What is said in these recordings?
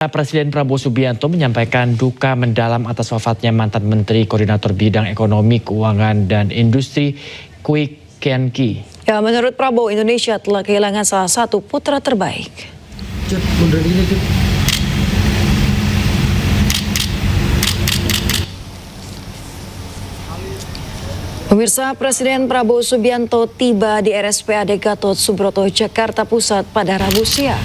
Presiden Prabowo Subianto menyampaikan duka mendalam atas wafatnya mantan Menteri Koordinator Bidang Ekonomi, Keuangan, dan Industri Kwik Kian Gi. Ya, menurut Prabowo, Indonesia telah kehilangan salah satu putra terbaik. Pemirsa, Presiden Prabowo Subianto tiba di RSPAD Gatot Subroto, Jakarta Pusat pada Rabu siang.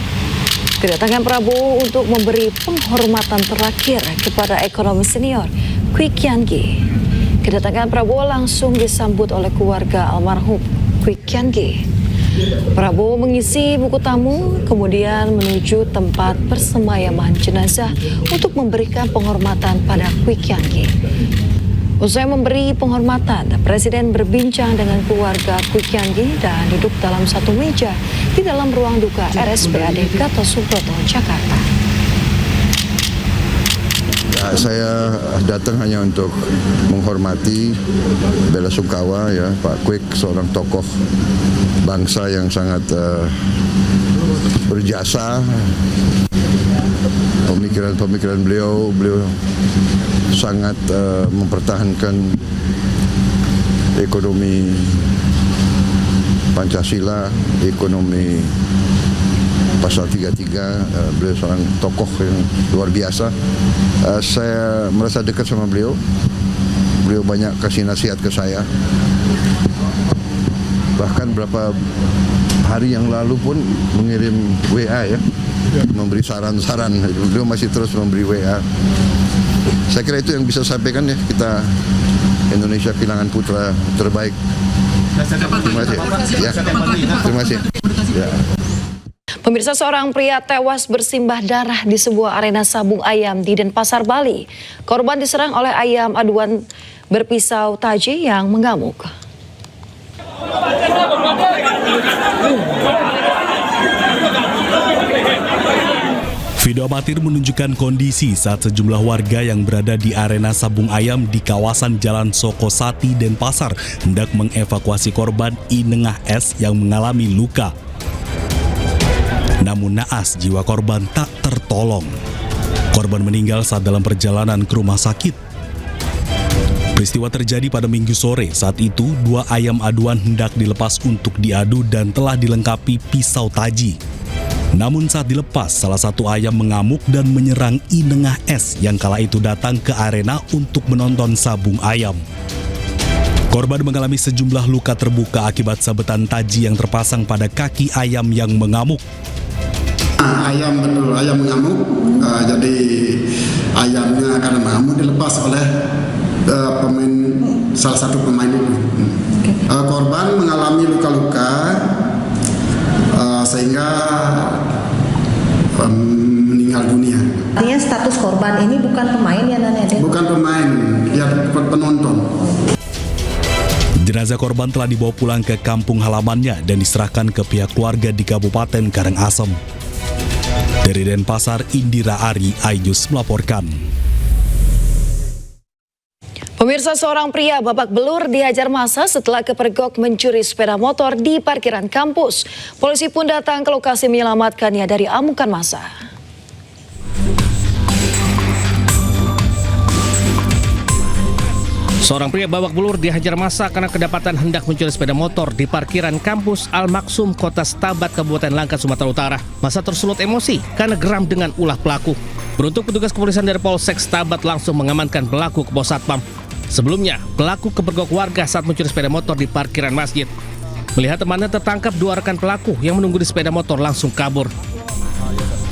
Kedatangan Prabowo untuk memberi penghormatan terakhir kepada ekonomi senior Kwik Kian Gi. Kedatangan Prabowo langsung disambut oleh keluarga almarhum Kwik Kian Gi. Prabowo mengisi buku tamu, kemudian menuju tempat persemayaman jenazah untuk memberikan penghormatan pada Kwik Kian Gi. Usai memberi penghormatan, Presiden berbincang dengan keluarga Kwik Kian Gi dan duduk dalam satu meja di dalam ruang duka RSPAD Gatot Subroto, Jakarta. Saya datang hanya untuk menghormati bela sungkawa ya Pak Kwik, seorang tokoh bangsa yang sangat berjasa. Pemikiran beliau sangat mempertahankan ekonomi Pancasila, ekonomi Pasal 33, beliau seorang tokoh yang luar biasa. Saya merasa dekat sama beliau. Beliau banyak kasih nasihat ke saya. Bahkan beberapa hari yang lalu pun mengirim WA ya, memberi saran-saran. Beliau masih terus memberi WA. Saya kira itu yang bisa saya sampaikan ya, kita Indonesia kehilangan putra terbaik. Terima kasih. Ya, terima kasih. Ya. Pemirsa, seorang pria tewas bersimbah darah di sebuah arena sabung ayam di Denpasar, Bali. Korban diserang oleh ayam aduan berpisau taji yang mengamuk. Video amatir menunjukkan kondisi saat sejumlah warga yang berada di arena sabung ayam di kawasan Jalan Sokosati, Denpasar hendak mengevakuasi korban Inengah S yang mengalami luka. Namun naas jiwa korban tak tertolong. Korban meninggal saat dalam perjalanan ke rumah sakit. Peristiwa terjadi pada Minggu sore. Saat itu, 2 ayam aduan hendak dilepas untuk diadu dan telah dilengkapi pisau taji. Namun saat dilepas, salah satu ayam mengamuk dan menyerang Inengah S yang kala itu datang ke arena untuk menonton sabung ayam. Korban mengalami sejumlah luka terbuka akibat sabetan taji yang terpasang pada kaki ayam yang mengamuk. Ayam mengamuk, jadi ayamnya karena mengamuk dilepas oleh salah satu pemain itu. Korban mengalami luka-luka sehingga meninggal dunia. Artinya status korban ini bukan pemain ya Nana? Bukan pemain, dia penonton. Jenazah korban telah dibawa pulang ke kampung halamannya dan diserahkan ke pihak keluarga di Kabupaten Karangasem. Dari Denpasar, Indira Ari, iNews melaporkan. Pemirsa, seorang pria babak belur dihajar massa setelah kepergok mencuri sepeda motor di parkiran kampus. Polisi pun datang ke lokasi menyelamatkannya dari amukan massa. Seorang pria babak belur dihajar massa karena kedapatan hendak mencuri sepeda motor di parkiran kampus Al-Maksum, Kota Stabat, Kabupaten Langkat, Sumatera Utara. Massa tersulut emosi karena geram dengan ulah pelaku. Beruntung petugas kepolisian dari Polsek Stabat langsung mengamankan pelaku ke pos satpam. Sebelumnya, pelaku kepergok warga saat mencuri sepeda motor di parkiran masjid. Melihat temannya tertangkap, 2 rekan pelaku yang menunggu di sepeda motor langsung kabur.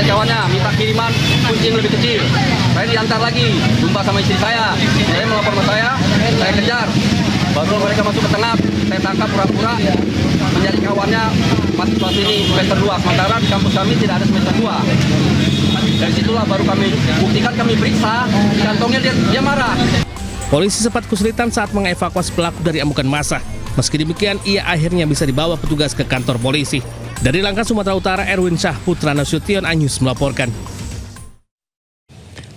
Kawannya minta kiriman kunci yang lebih kecil. Saya diantar lagi, jumpa sama istri saya. Saya melapor ke saya kejar. Baru mereka masuk ke tengah, saya tangkap pura-pura menjadi kawannya mahasiswa sini semester 2. Sementara di kampus kami tidak ada semester 2. Dari situlah baru kami buktikan, kami periksa, di kantongnya dia marah. Polisi sempat kesulitan saat mengevakuasi pelaku dari amukan massa. Meski demikian, ia akhirnya bisa dibawa petugas ke kantor polisi. Dari Langkat, Sumatera Utara, Erwin Syah Putra Nasution, iNews melaporkan.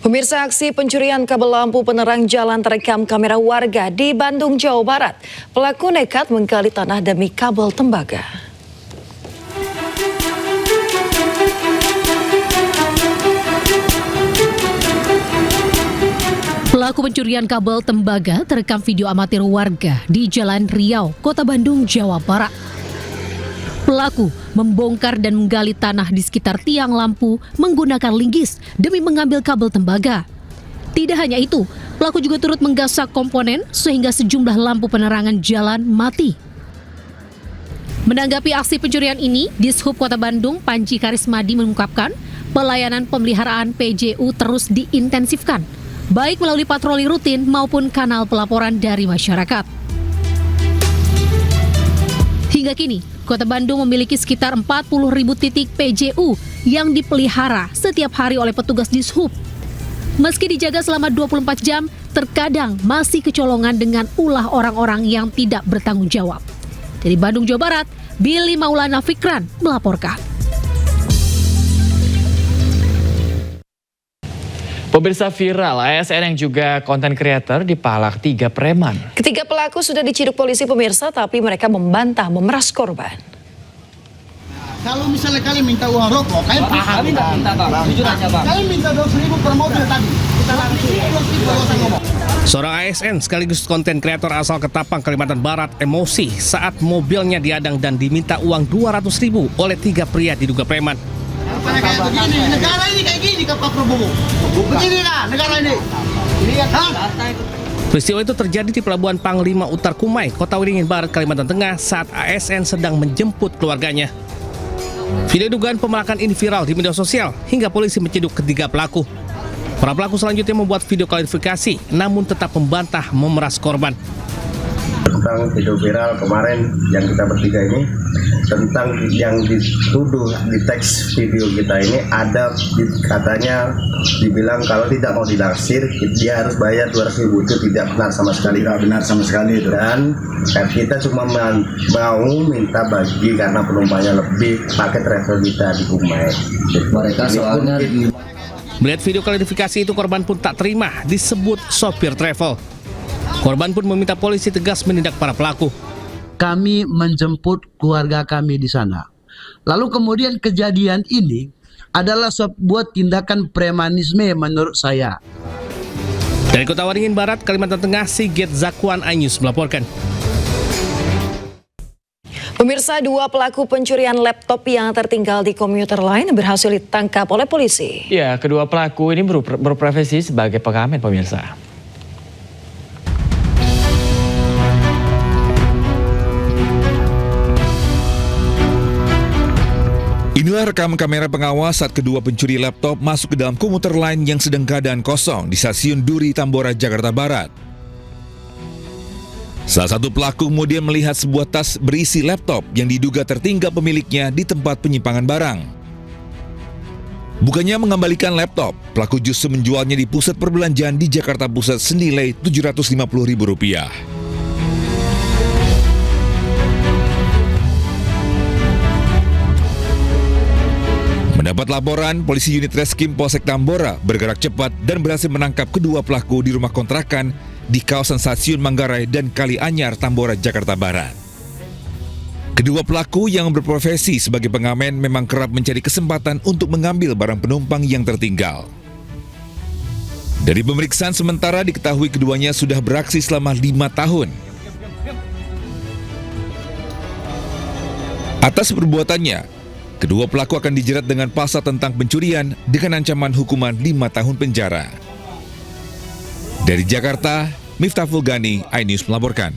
Pemirsa, aksi pencurian kabel lampu penerang jalan terekam kamera warga di Bandung, Jawa Barat. Pelaku nekat menggali tanah demi kabel tembaga. Pelaku pencurian kabel tembaga terekam video amatir warga di Jalan Riau, Kota Bandung, Jawa Barat. Pelaku membongkar dan menggali tanah di sekitar tiang lampu menggunakan linggis demi mengambil kabel tembaga. Tidak hanya itu, pelaku juga turut menggasak komponen sehingga sejumlah lampu penerangan jalan mati. Menanggapi aksi pencurian ini, Dishub Kota Bandung, Panji Karismadi mengungkapkan pelayanan pemeliharaan PJU terus diintensifkan, baik melalui patroli rutin maupun kanal pelaporan dari masyarakat. Hingga kini, Kota Bandung memiliki sekitar 40.000 titik PJU yang dipelihara setiap hari oleh petugas Dishub. Meski dijaga selama 24 jam, terkadang masih kecolongan dengan ulah orang-orang yang tidak bertanggung jawab. Dari Bandung, Jawa Barat, Billy Maulana Fikran melaporkan. Pemirsa, viral ASN yang juga konten kreator dipalak 3 preman. Ketiga pelaku sudah diciduk polisi pemirsa, tapi mereka membantah memeras korban. Kalau misalnya kalian minta uang rokok, kalian paham. Kami tidak minta bang, jujur aja bang. Kalian minta 2.000 per mobil tadi. Kita langsung 2.000 kalau saya ngomong. Seorang ASN sekaligus konten kreator asal Ketapang, Kalimantan Barat emosi saat mobilnya diadang dan diminta uang 200.000 oleh 3 pria diduga preman. Karena kayak begini, negara ini kayak gini Pak Prabowo. Beginilah negara ini. Hah? Peristiwa itu terjadi di Pelabuhan Panglima Utar Kumai, Kota Waringin Barat, Kalimantan Tengah saat ASN sedang menjemput keluarganya. Video dugaan pemerakan ini viral di media sosial hingga polisi menciduk ketiga pelaku. Para pelaku selanjutnya membuat video klarifikasi namun tetap membantah memeras korban. Tentang video viral kemarin yang kita bertiga ini, tentang yang dituduh di teks video kita ini ada katanya dibilang kalau tidak mau dilaksir dia harus bayar 200.000. Itu tidak benar sama sekali. Tidak benar sama sekali itu. Dan kita cuma mau minta bagi karena penumpangnya lebih pakai travel kita di Kumai. Mereka soalnya Melihat video klarifikasi itu, korban pun tak terima disebut sopir travel. Korban pun meminta polisi tegas menindak para pelaku. Kami menjemput keluarga kami di sana. Lalu kemudian kejadian ini adalah sebuah tindakan premanisme menurut saya. Dari Kota Waringin Barat, Kalimantan Tengah, Sigit Zakwan, iNews melaporkan. Pemirsa, 2 pelaku pencurian laptop yang tertinggal di komuter lain berhasil ditangkap oleh polisi. Ya, kedua pelaku ini berprofesi sebagai pengamen, pemirsa. Inilah rekam kamera pengawas saat kedua pencuri laptop masuk ke dalam komuter lain yang sedang keadaan kosong di stasiun Duri Tambora, Jakarta Barat. Salah satu pelaku kemudian melihat sebuah tas berisi laptop yang diduga tertinggal pemiliknya di tempat penyimpangan barang. Bukannya mengembalikan laptop, pelaku justru menjualnya di pusat perbelanjaan di Jakarta Pusat senilai Rp750.000. Mendapat laporan, polisi unit Reskrim Polsek Tambora bergerak cepat dan berhasil menangkap kedua pelaku di rumah kontrakan di kawasan Stasiun Manggarai dan Kali Anyar, Tambora, Jakarta Barat. Kedua pelaku yang berprofesi sebagai pengamen memang kerap mencari kesempatan untuk mengambil barang penumpang yang tertinggal. Dari pemeriksaan sementara diketahui keduanya sudah beraksi selama 5 tahun. Atas perbuatannya, kedua pelaku akan dijerat dengan pasal tentang pencurian dengan ancaman hukuman 5 tahun penjara. Dari Jakarta, Miftah Fulgani, iNews melaporkan.